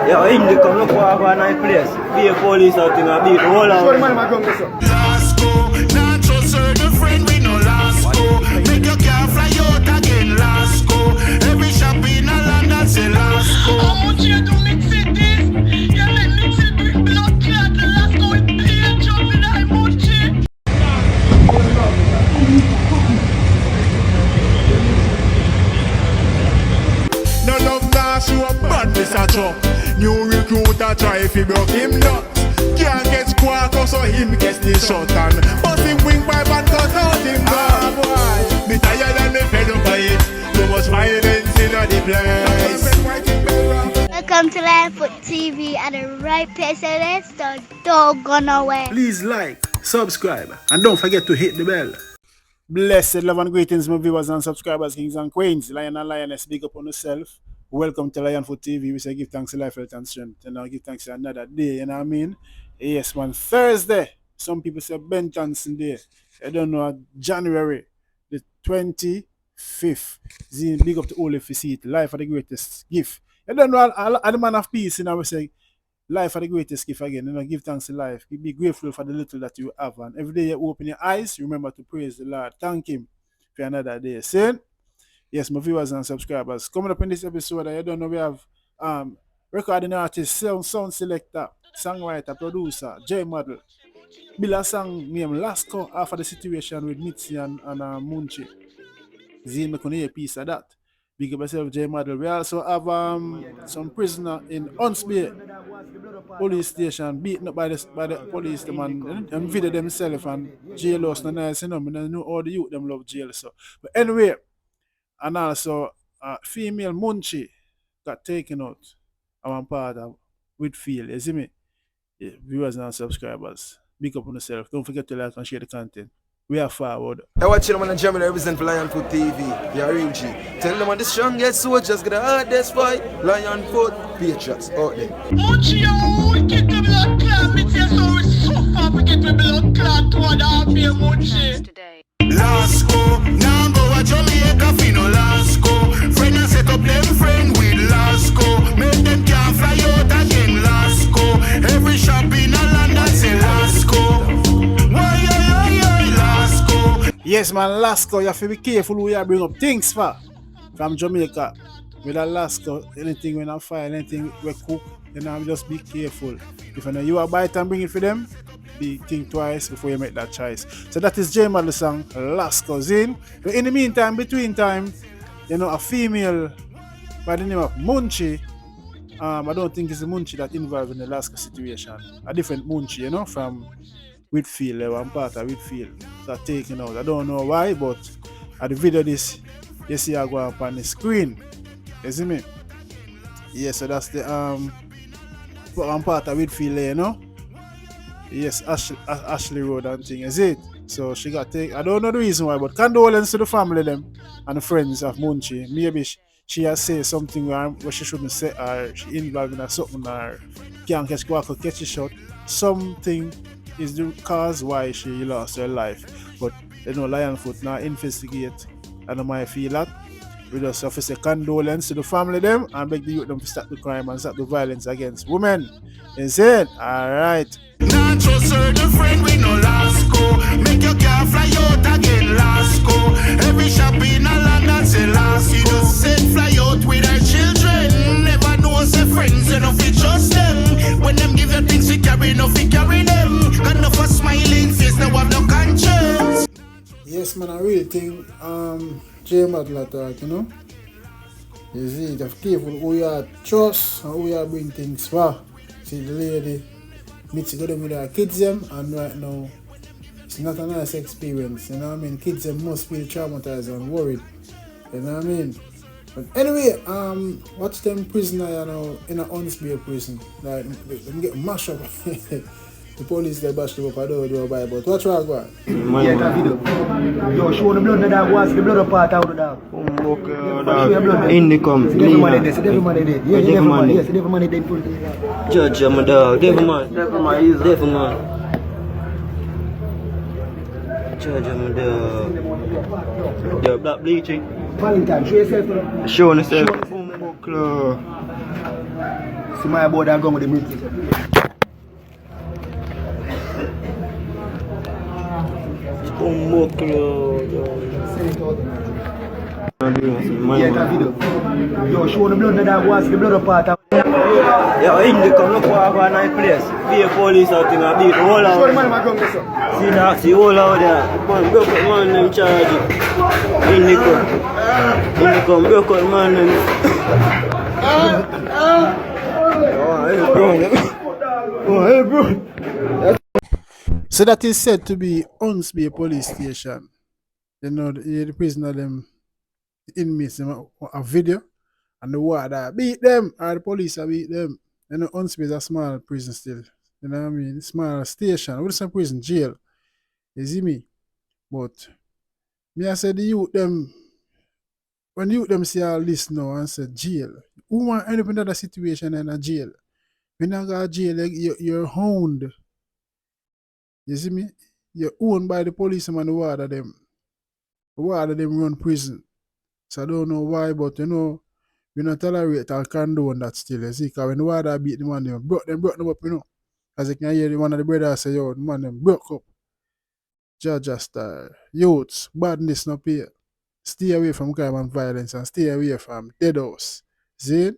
Yeah, English come look for a nice place. Be a police out in a beat the whole out. Show the man my gun, this up. Last go, not just certain friend we no last go. Make your car fly out again, last go. Every shop in a land that's a last go. How much you do Mitzy this? You let Mitzy bring blood clot. The last go with pain jumping at Munchie. No love now show up bad Mr. Trump. New recruiter try if he broke him down. Can't get squawk so him gets the shot and bust him wing pipe and cut out him down. Me tired and me fed up by it. Too much violence in the place. Welcome to SL&pweh TV at the right place, and let's don't go nowhere. Please like, subscribe, and don't forget to hit the bell. Blessed love and greetings, my viewers and subscribers, kings and queens, lion and lioness, big up on yourself. Welcome to SL&pweh TV. We say give thanks to life, health, and strength. And I'll give thanks to another day, you know what I mean? Yes, man, Thursday. Some people say Ben Johnson Day. I don't know, January the 25th. Big up to all if you see it. Life are the greatest gift. I don't know, I'm the man of peace, you know, we say life are the greatest gift again. You know, give thanks to life. Be grateful for the little that you have. And every day you open your eyes, remember to praise the Lord. Thank Him for another day. See? Yes, my viewers and subscribers. Coming up in this episode, I don't know, we have recording artist, sound selector, songwriter, producer, J&il. Build a song named Lasco after the situation with Mitzy and Munchie. Zine, I can hear a piece of that. Big up yourself, J&il. We also have some prisoner in Munchie police station beaten up by the police, the man, and video themselves, and jail lost no nice, you know. I know all the youth them love jail, so. But anyway, and also female Munchie got taken out of one part of Whitfield, you see me? Yeah, viewers and subscribers, big up on yourself. Don't forget to like and share the content. We are forward. I watch them on the J&il represent for SL&pweh TV. You're real G. Tell them on the strongest soldiers get the hardest fight. SL&pweh Patriots out there. Munchie, we get the blood clot. Mitzy, so we suffer. We get the blood clot to one half here, Munchie. Last go, now go a Jamaica fi no last go. Friend and set up them friend with last go. Make them can't fly out again last go. Every shop in a land that's a last go. Last go. Yes, man, Lasco, you have to be careful who you bring up things for. From Jamaica, with a Lasco, anything when I fire, anything we cook, you know, just be careful. If you know you are bite and bring it for them, think twice before you make that choice. So that is J&il song, Lasco Zin. But in the meantime, between time, you know, a female by the name of Munchie, I don't think it's the Munchie that involved in the Lasco situation. A different Munchie, you know, from Whitfield, one part of Whitfield that taken out. I don't know why, but at the video this you see I go up on the screen. You see me? Yes, so that's the one part of Whitfield, you know. Yes, Ashley Road and thing, is it? So she got taken. I don't know the reason why, but condolence to the family them and the friends of Munchie. Maybe she has said something where she shouldn't say, or she involved in something, or can't catch a shot. Something is the cause why she lost her life. But you know, SL&pweh now investigate, and I might feel that. We just have to say condolence to the family them and beg the youth them to stop the crime and stop the violence against women. Is it? Alright. Not just certain friend we no last go. Make your car fly out again last go. Every shop in a land that's a last go. Just said fly out with our children. Never know say friends enough we trust them. When them give you things we carry enough we carry them. Enough a smiling face now have no conscience. Yes, man, I really think J&il attack, you know. You see, just careful who you trust and who you bring things for. See the lady, Mitzy go them with her kids them, and right now it's not a nice experience, you know what I mean? Kids them must feel traumatized and worried. You know what I mean? But anyway, watch them prisoner, you know, in an unspared prison. Like them get mashed up. The police get bashed up, I don't know why, but watch what I go on. Yeah, that video. Yo, show the blood, the dog, watch the blood part out of the dog. Dog. In the come. Devil man dead, devil man dead. Yeah, devil man, yes, devil man dead. Judge, my dog. Devil man. Devil man, he's devil man. Judge, my dog. The black bleaching. Valentine, show yourself. Show yourself. See my boy that gone with the Mitzy. Yeah, that video. Yo, show the blood that was the blood part. Yeah, in the come look for a nice place. Be a police out in a beat all out. Show the man my gun this up. See that, see all out there. Man, broke out man them charge it. In the come, broke out man them. Oh, hey bro. So that is said to be Unsby police station. You know, the prisoner them, the inmates them a video, and the warder beat them, or the police beat them. You know, Unsby is a small prison still. You know what I mean? Small station. What is a prison? Jail. You see me? But me I said the youth them, when the youth them see all this now and say jail, who want end up in another situation in a jail? When you go to jail, you're hound. You see me? You're owned by the policeman and the warder them. The warder them run prison. So I don't know why, but you know, we don't tolerate or condone that still. You see, because when the warder beat the man, they broke them up, you know. As you can hear one of the brothers say, yo, the man them broke up. Judge style. Youths, badness no pay. Stay away from crime and violence and stay away from dead house. See?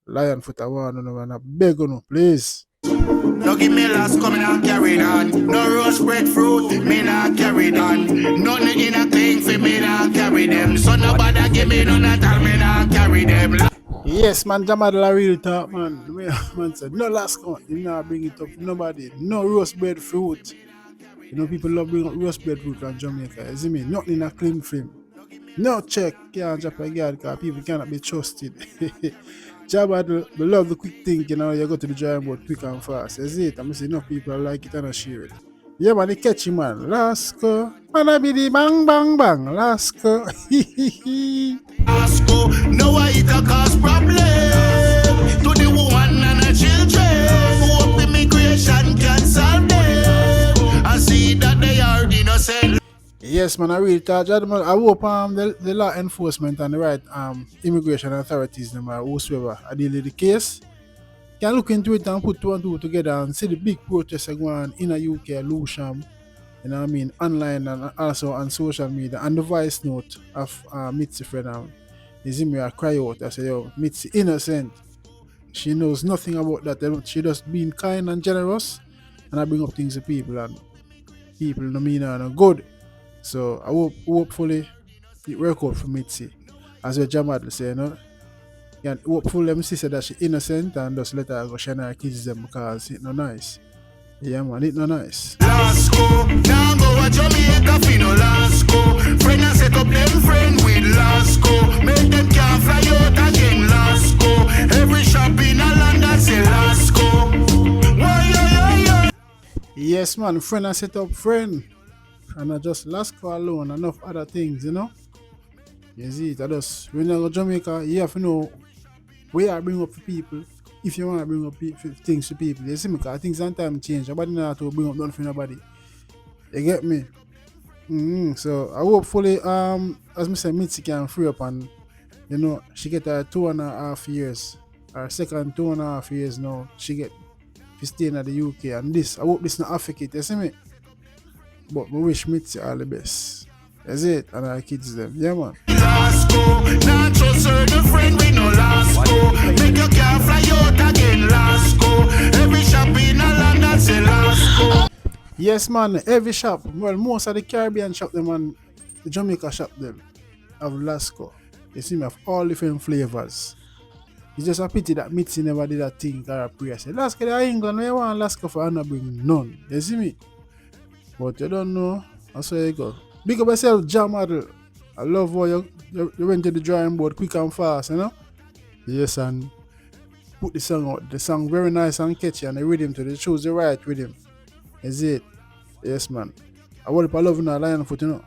Lion foot a one and I beg you, please. No give me last coming and carry on. No roast breadfruit, me not carry on. Nothing in a thing for me not carry them. So nobody give me none at all, me not carry them. Yes, man, Jamadla real talk, man. The way man said, no last count, you know, bring it up. Nobody, no roast breadfruit. You know, people love bring up roast breadfruit from Jamaica. You see me? Nothing in a clean film. No check, can't drop a guard because people cannot be trusted. Jabba, we love the quick thing, you know, you go to the drawing board quick and fast. You see it? I'm saying, no people like it and I share it. Yeah, man, they catch you, man. Lasco, man, I be the bang, bang, bang. Lasco. Lasco, no way it a cause problem to the woman and the children. Hope immigration can solve them. I see that they are innocent. Yes, man, I really thought, I hope the law enforcement and the right immigration authorities, them, whosoever, are dealing with the case, can look into it and put two and two together and see the big protests going on in the UK, Lewisham, you know what I mean, online and also on social media. And the voice note of Mitzy friend, I cry out, I say, yo, Mitzy innocent. She knows nothing about that. She just being kind and generous, and I bring up things to people, and people no mean no good. So I hopefully it work out for Mitzy. As what Jamadla say, you know. And hopefully me say that she innocent and just let her go shine her kids them because it's not nice. Yeah man, it's not nice. Lasco, now go a Jamaica fi no Lasco. Friend and set up them friend with Lasco. Make them can't fly out again Lasco. Every shop in a London say Lasco. Why. Yes man, friend and set up friend. And I just Lasco alone, enough other things, you know. You see it, I just when you go to Jamaica, you have to know where I bring up for people. If you want to bring up things to people, you see me, because things sometimes change. Nobody know how to bring up nothing for nobody. You get me? So I hopefully as I said, Mitzy can free up and you know she get her 2.5 years. Her second 2.5 years now. She get to stay in the UK and this. I hope this not affect it, you see me? But we wish Mitzy all the best. That's it, and our kids them. Yeah man. Lasco, not just the friend we no Lasco. Make your car fly out again Lasco. Every shop in a London say Lasco. Yes man, every shop. Well, most of the Caribbean shop them and the Jamaica shop them have Lasco. You see me, have all different flavors. It's just a pity that Mitzy never did that thing or a prayer. Say, Lasco, they're England, we want Lasco for and not bring none. You see me? But you don't know, that's where you go. Big up yourself, Jamadla. I love how you went to the drawing board quick and fast, you know? Yes, and put the song out. The song very nice and catchy, and the rhythm to the choose the right rhythm. Is it? Yes, man. I want to love you now, Lion Foot, you know?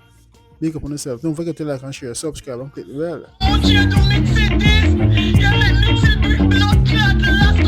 Big up on yourself. Don't forget to like and share, subscribe, and click the bell. Munchie, do Mitzy this. You let Mitzy blood clot the last